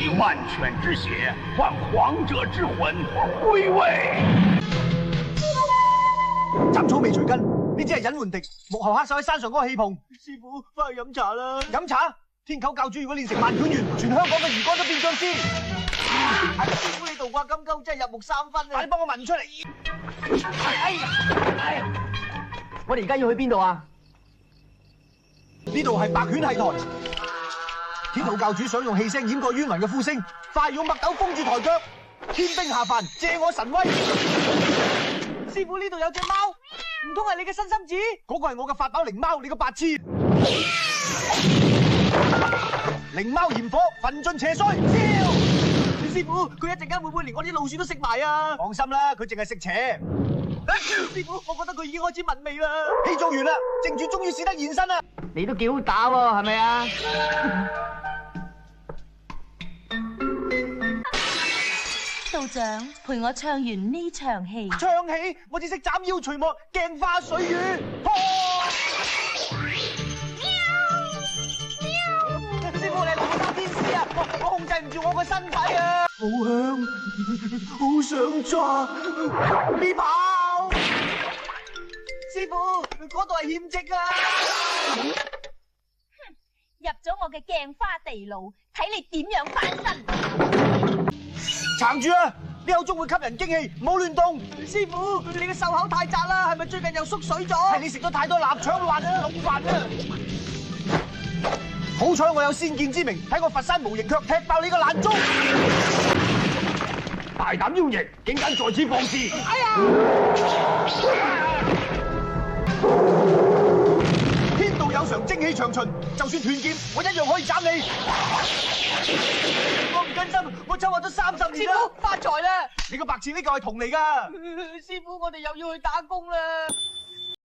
以万犬之血换皇者之魂，归位。斬草未除根，呢只係隱瞞敵幕後黑手喺山上嗰個氣蓬。師傅，翻去飲茶啦。飲茶？天狗教主如果練成萬卷元，全香港嘅魚乾都變僵屍。師傅，你道掛金鈎真係入木三分啊！快啲幫我問出嚟。我哋而家要去邊度啊？呢度係白犬戲台。天狗教主想用氣聲掩蓋冤魂嘅呼聲，快用墨斗封住台腳。天兵下凡，借我神威。師傅，呢度有隻貓，唔通係你嘅新心子？嗰個係我嘅法寶靈貓，你個白痴！靈貓炎火，焚盡邪衰。師傅，佢一陣間會唔會連我啲老鼠都食埋啊？放心啦，佢淨係食邪。師傅，我覺得佢已經開始聞味啦。戲做完啦，正主終於試得現身啦。你都幾好打喎，係咪啊？道長陪我唱完呢場戲。唱戲，我只識斬妖除魔，鏡花水月。師傅，你係龍山天使啊！我控制唔住我個身體啊！好香，好想抓，咪跑！師傅，嗰度係險跡啊！入咗我嘅鏡花地牢，睇你點樣翻身！撐住啊！呢口中會吸人精氣，唔好亂動。師傅，你嘅袖口太窄啦，係咪最近又縮水咗？係你食咗太多臘腸滑龍飯啊！好彩我有先見之明，睇我佛山無形腳踢爆你個爛鐘！大膽妖孽，竟敢在此放肆！哎呀！天道有常，精氣長存，就算斷劍，我一樣可以斬你。我唔甘心，我抽劃咗30年啦！師傅發財啦！你個白痴，呢個係銅嚟㗎。師傅，我哋又要去打工啦！